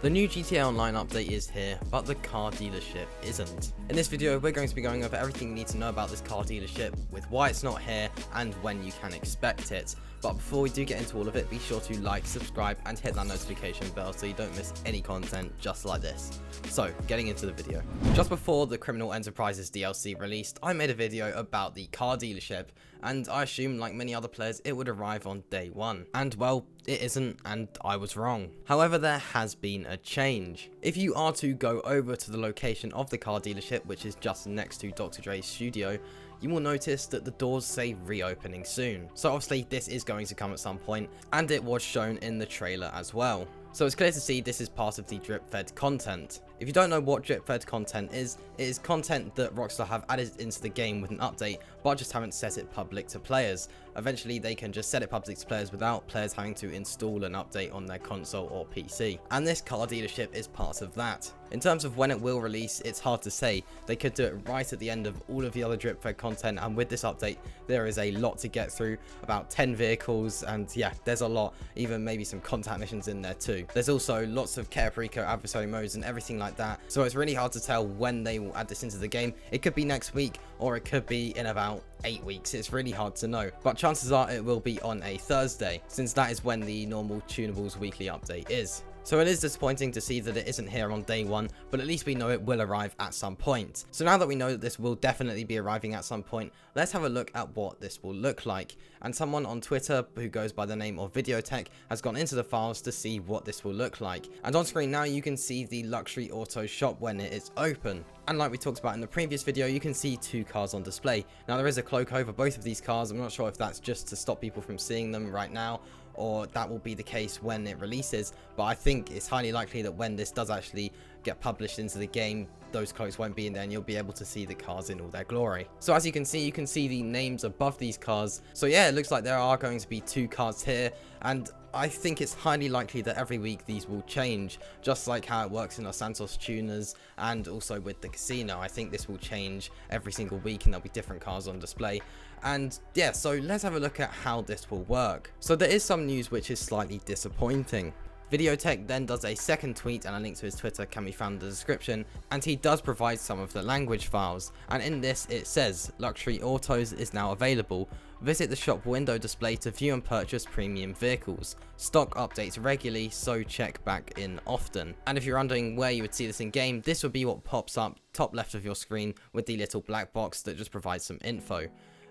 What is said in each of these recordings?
The new GTA Online update is here, but the car dealership isn't. In this video, we're going to be going over everything you need to know about this car dealership, with why it's not here, and when you can expect it. But before we do get into all of it, be sure to like, subscribe, and hit that notification bell so you don't miss any content just like this. So, getting into the video. Just before the Criminal Enterprises DLC released, I made a video about the car dealership, and I assumed, like many other players, it would arrive on day one. And well, it isn't, and I was wrong. However, there has been a change. If you are to go over to the location of the car dealership, which is just next to Dr. Dre's studio, you will notice that the doors say reopening soon. So obviously this is going to come at some point, and it was shown in the trailer as well. So it's clear to see this is part of the drip-fed content. If you don't know what drip-fed content is, it is content that Rockstar have added into the game with an update, but just haven't set it public to players. Eventually they can just set it public to players without players having to install an update on their console or PC. And this car dealership is part of that. In terms of when it will release, it's hard to say. They could do it right at the end of all of the other drip-fed content, and with this update there is a lot to get through, about 10 vehicles, and yeah, there's a lot, even maybe some contact missions in there too. There's also lots of Care Perico adversary modes and everything like that, so it's really hard to tell when they will add this into the game. It could be next week, or it could be in about 8 weeks. It's really hard to know, but chances are it will be on a Thursday, since that is when the normal Tunables weekly update is. So it is disappointing to see that it isn't here on day one, but at least we know it will arrive at some point. So now that we know that this will definitely be arriving at some point, let's have a look at what this will look like. And someone on Twitter who goes by the name of Videotech has gone into the files to see what this will look like. And on screen now you can see the luxury auto shop when it is open. And like we talked about in the previous video, you can see 2 cars on display. Now there is a cloak over both of these cars. I'm not sure if that's just to stop people from seeing them right now, or that will be the case when it releases, but I think it's highly likely that when this does actually get published into the game, those cloaks won't be in there and you'll be able to see the cars in all their glory. So as you can see the names above these cars. So yeah, it looks like there are going to be 2 cars here, and I think it's highly likely that every week these will change, just like how it works in Los Santos tuners and also with the casino. I think this will change every single week and there'll be different cars on display. And yeah, so let's have a look at how this will work. So there is some news which is slightly disappointing. Videotech then does a second tweet, and a link to his Twitter can be found in the description, and he does provide some of the language files, and in this it says Luxury Autos is now available. Visit the shop window display to view and purchase premium vehicles. Stock updates regularly, so check back in often. And if you're wondering where you would see this in game, this would be what pops up top left of your screen with the little black box that just provides some info.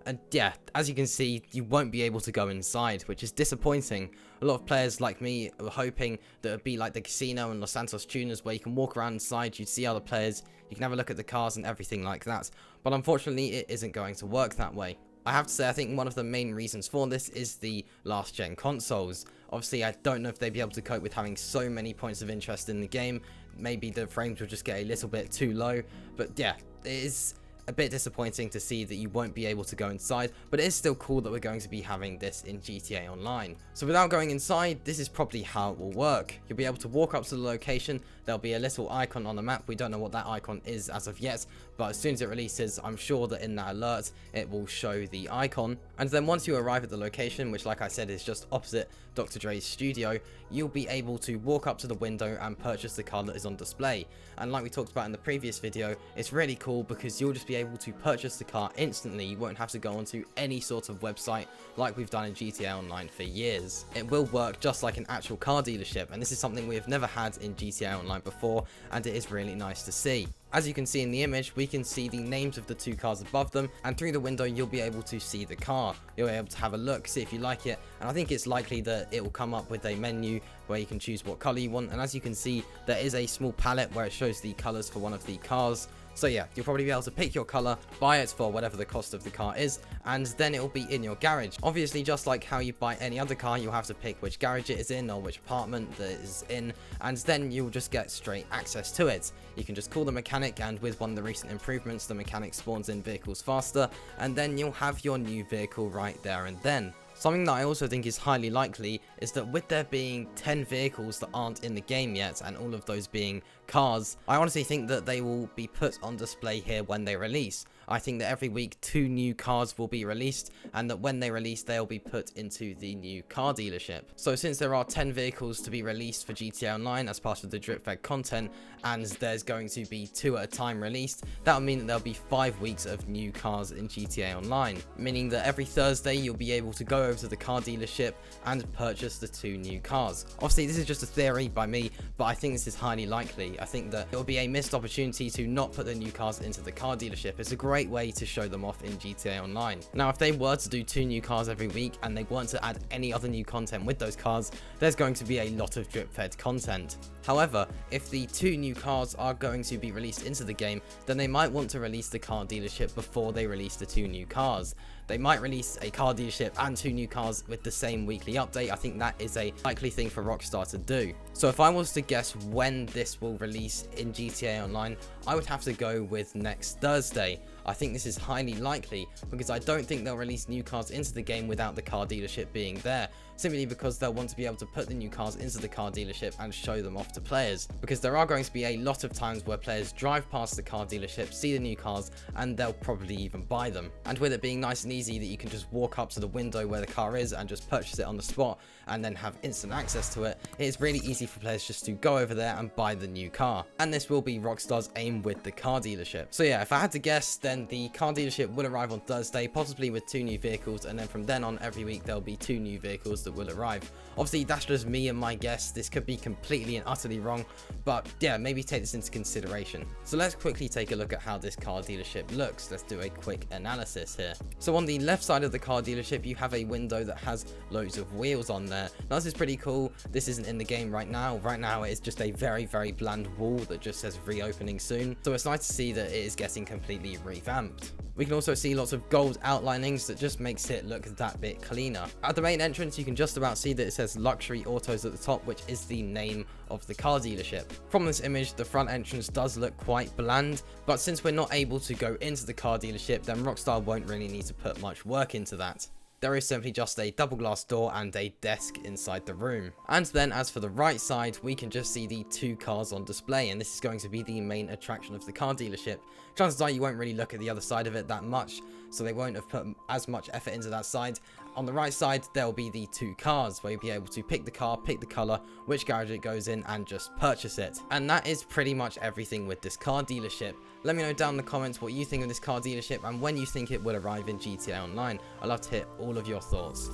And yeah, as you can see, you won't be able to go inside, which is disappointing. A lot of players like me were hoping that it would be like the casino and Los Santos tuners, where you can walk around inside, you'd see other players, you can have a look at the cars and everything like that. But unfortunately, it isn't going to work that way. I have to say, I think one of the main reasons for this is the last gen consoles. Obviously, I don't know if they'd be able to cope with having so many points of interest in the game. Maybe the frames will just get a little bit too low, but yeah, it is a bit disappointing to see that you won't be able to go inside, but it is still cool that we're going to be having this in GTA Online. So without going inside, this is probably how it will work. You'll be able to walk up to the location, there'll be a little icon on the map. We don't know what that icon is as of yet, but as soon as it releases, I'm sure that in that alert, it will show the icon. And then once you arrive at the location, which like I said is just opposite Dr. Dre's studio, you'll be able to walk up to the window and purchase the car that is on display. And like we talked about in the previous video, it's really cool because you'll just be able to purchase the car instantly. You won't have to go onto any sort of website like we've done in GTA Online for years. It will work just like an actual car dealership, and this is something we have never had in GTA Online before, and it is really nice to see. As you can see in the image, we can see the names of the 2 cars above them, and through the window you'll be able to see the car. You'll be able to have a look, see if you like it, and I think it's likely that it will come up with a menu where you can choose what color you want. And as you can see, there is a small palette where it shows the colors for one of the cars. So yeah, you'll probably be able to pick your color, buy it for whatever the cost of the car is, and then it will be in your garage. Obviously, just like how you buy any other car, you'll have to pick which garage it is in or which apartment that it is in, and then you'll just get straight access to it. You can just call the mechanic, and with one of the recent improvements, the mechanic spawns in vehicles faster, and then you'll have your new vehicle right there and then. Something that I also think is highly likely is that with there being 10 vehicles that aren't in the game yet, and all of those being cars, I honestly think that they will be put on display here when they release. I think that every week 2 new cars will be released, and that when they release, they'll be put into the new car dealership. So since there are 10 vehicles to be released for GTA Online as part of the drip fed content, and there's going to be 2 at a time released, that'll mean that there'll be 5 weeks of new cars in GTA Online, meaning that every Thursday you'll be able to go over to the car dealership and purchase the 2 new cars. Obviously this is just a theory by me, but I think this is highly likely. I think that it will be a missed opportunity to not put the new cars into the car dealership. It's a great way to show them off in GTA Online. Now if they were to do 2 new cars every week and they weren't to add any other new content with those cars, there's going to be a lot of drip fed content. However, if the 2 new cars are going to be released into the game, then they might want to release the car dealership before they release the 2 new cars. They might release a car dealership and 2 new cars with the same weekly update. I think that is a likely thing for Rockstar to do. So if I was to guess when this will release in GTA Online, I would have to go with next Thursday. I think this is highly likely because I don't think they'll release new cars into the game without the car dealership being there, simply because they'll want to be able to put the new cars into the car dealership and show them off to players, because there are going to be a lot of times where players drive past the car dealership, see the new cars, and they'll probably even buy them. And with it being nice and easy that you can just walk up to the window where the car is and just purchase it on the spot and then have instant access to it, it's really easy for players just to go over there and buy the new car. And this will be Rockstar's aim with the car dealership. So yeah, if I had to guess, then the car dealership will arrive on Thursday, possibly with 2 new vehicles, and then from then on every week there'll be 2 new vehicles that will arrive. Obviously that's just me and my guess. This could be completely and utterly wrong, but yeah, maybe take this into consideration. So let's quickly take a look at how this car dealership looks. Let's do a quick analysis here. So on the left side of the car dealership, you have a window that has loads of wheels on there. Now this is pretty cool. This isn't in the game right now. Right now it is just a very, very bland wall that just says reopening soon. So it's nice to see that it is getting completely revamped. We can also see lots of gold outlinings that just makes it look that bit cleaner. At the main entrance, you can just about see that it says Luxury Autos at the top, which is the name of the car dealership. From this image, the front entrance does look quite bland, but since we're not able to go into the car dealership, then Rockstar won't really need to put much work into that. There is simply just a double glass door and a desk inside the room. And then as for the right side, we can just see the 2 cars on display, and this is going to be the main attraction of the car dealership. Chances are you won't really look at the other side of it that much, so they won't have put as much effort into that side. On the right side, there'll be the 2 cars where you'll be able to pick the car, pick the color, which garage it goes in, and just purchase it. And that is pretty much everything with this car dealership. Let me know down in the comments what you think of this car dealership and when you think it will arrive in GTA Online. I'd love to hear all of your thoughts.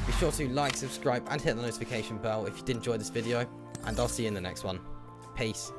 Be sure to like, subscribe, and hit the notification bell if you did enjoy this video, and I'll see you in the next one. Peace.